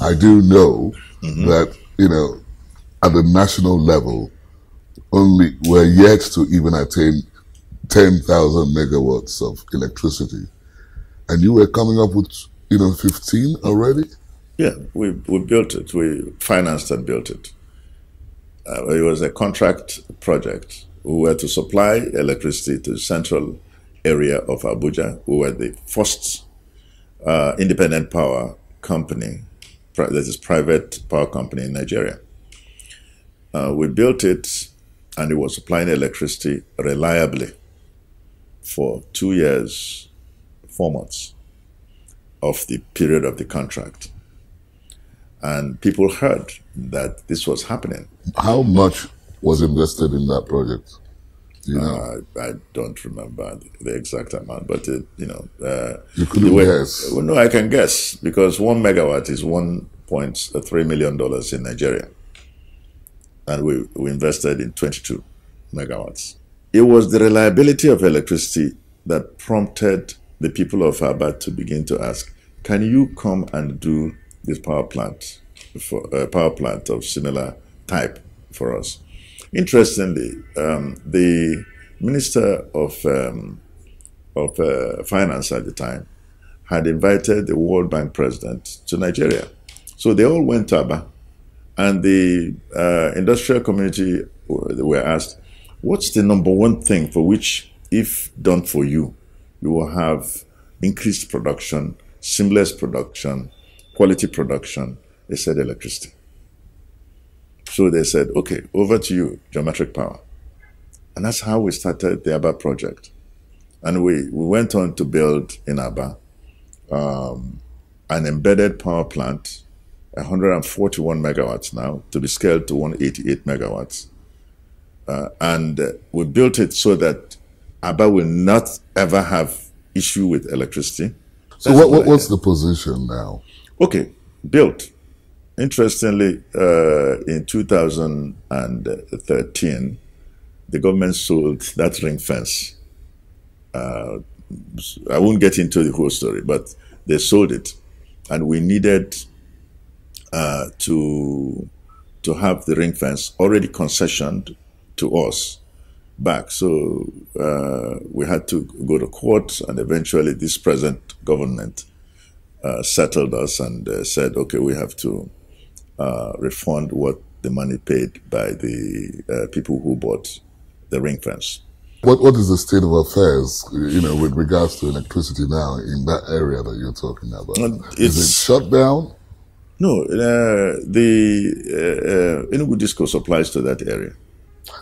I do know that, at the national level, only we're yet to even attain 10,000 megawatts of electricity. And you were coming up with, 15 already? Yeah, we built it. We financed and built it. It was a contract project. We were to supply electricity to the central area of Abuja. We were the first independent power company, that is private power company in Nigeria. We built it, and it was supplying electricity reliably for 2 years, 4 months of the period of the contract. And people heard that this was happening. How much was invested in that project? I don't remember the exact amount, but you couldn't guess. Well, no, I can guess, because 1 megawatt is $1.3 million in Nigeria, and we invested in 22 megawatts. It was the reliability of electricity that prompted the people of Aba to begin to ask, "Can you come and do this power plant of similar type for us?" Interestingly, the Minister of Finance at the time had invited the World Bank president to Nigeria. So they all went to Aba, and the industrial community were asked, what's the number one thing for which, if done for you, you will have increased production, seamless production, quality production? They said electricity. So they said, okay, over to you, geometric power. And that's how we started the Aba project. And we went on to build in Aba an embedded power plant, 141 megawatts now, to be scaled to 188 megawatts. And we built it so that Aba will not ever have issue with electricity. So what's the position now? Okay, built. Interestingly, in 2013, the government sold that ring fence. I won't get into the whole story, but they sold it, and we needed to have the ring fence already concessioned to us back. So we had to go to court, and eventually this present government settled us and said, okay, we have to refund what the money paid by the people who bought the ring fence. What is the state of affairs, with regards to electricity now in that area that you're talking about? Is it shut down? No, the Enugu Disco supplies to that area.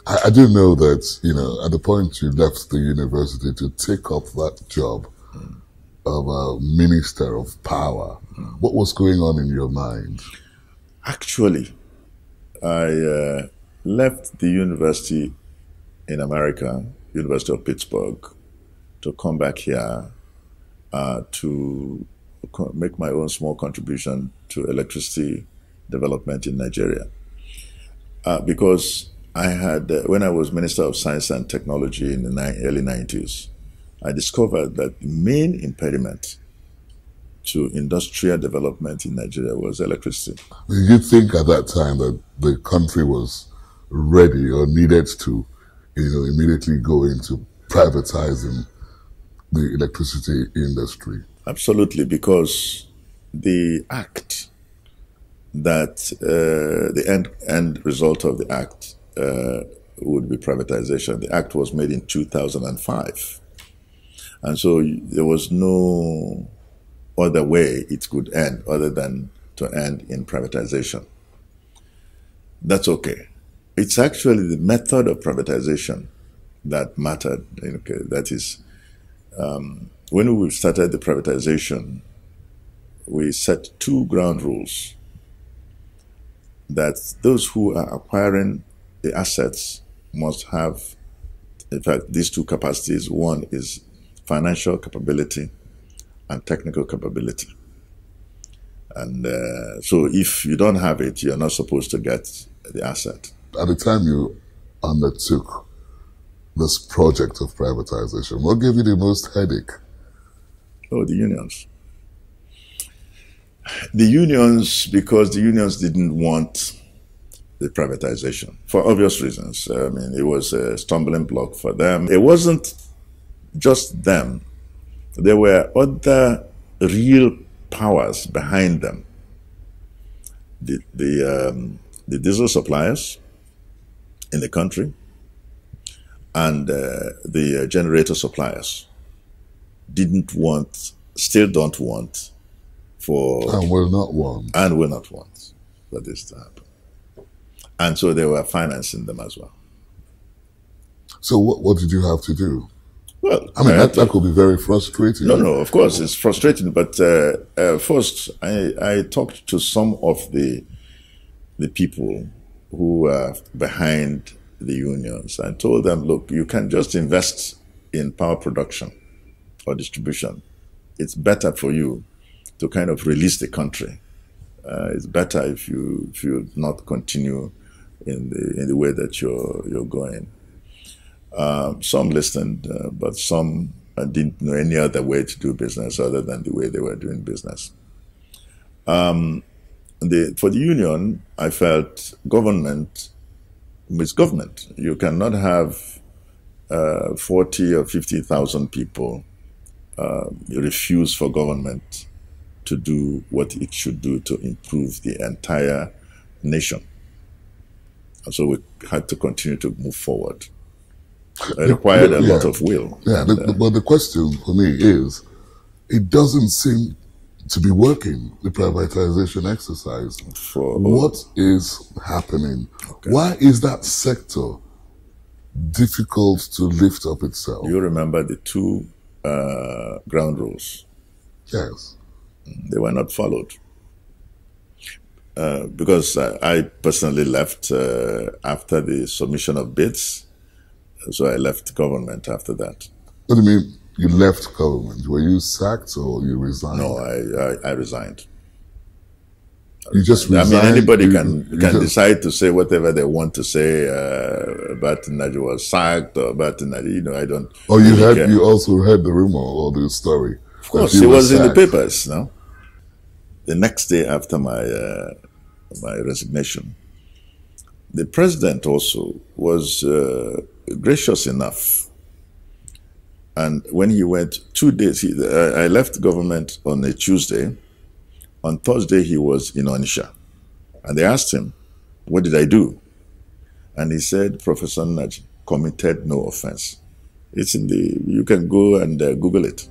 I do know that, at the point you left the university to take up that job of a minister of power, what was going on in your mind? Actually, I left the university in America, University of Pittsburgh, to come back here to make my own small contribution to electricity development in Nigeria. Because I had, when I was Minister of Science and Technology in the early 90s, I discovered that the main impediment to industrial development in Nigeria was electricity. Did you think at that time that the country was ready or needed to, immediately go into privatizing the electricity industry? Absolutely, because the act that the end result of the act would be privatization. The act was made in 2005. And so there was no other way it could end other than to end in privatization. That's okay. It's actually the method of privatization that mattered. Okay, that is, when we started the privatization, we set 2 ground rules: that those who are acquiring the assets must have, in fact, these 2 capacities. One is financial capability and technical capability. And so if you don't have it, you're not supposed to get the asset. At the time you undertook this project of privatization, what gave you the most headache? Oh, the unions. The unions, because the unions didn't want the privatization for obvious reasons. I mean, it was a stumbling block for them. It wasn't just them. There were other real powers behind them. The diesel suppliers in the country and the generator suppliers didn't want, still don't want, and will not want for this to happen. And so they were financing them as well. So what did you have to do? Well, I mean, that could be very frustrating. No, of course, it's frustrating. But first, I talked to some of the people who are behind the unions. I told them, look, you can just invest in power production or distribution. It's better for you to kind of release the country. It's better if you not continue in the way that you're going. Some listened, but some didn't know any other way to do business other than the way they were doing business. For the union, I felt government is government. You cannot have 40 or 50,000 people refuse for government to do what it should do to improve the entire nation. And so we had to continue to move forward. It required a lot of will. Yeah, but the question for me is, it doesn't seem to be working, the privatization exercise. What is happening? Okay. Why is that sector difficult to lift up itself? You remember the two ground rules? Yes. They were not followed. Because I personally left after the submission of bids. So I left government after that. What do you mean you left government? Were you sacked or you resigned? No, I resigned. You just resigned? I mean, anybody can decide to say whatever they want to say about Nnaji was sacked or about Nnaji, I don't. Oh, you also heard the rumor or the story? Of course, it was in the papers, no? The next day after my resignation, the president also was gracious enough. And when he went 2 days, I left government on a Tuesday. On Thursday, he was in Onitsha. And they asked him, what did I do? And he said, Professor Nnaji committed no offense. It's in you can go and Google it.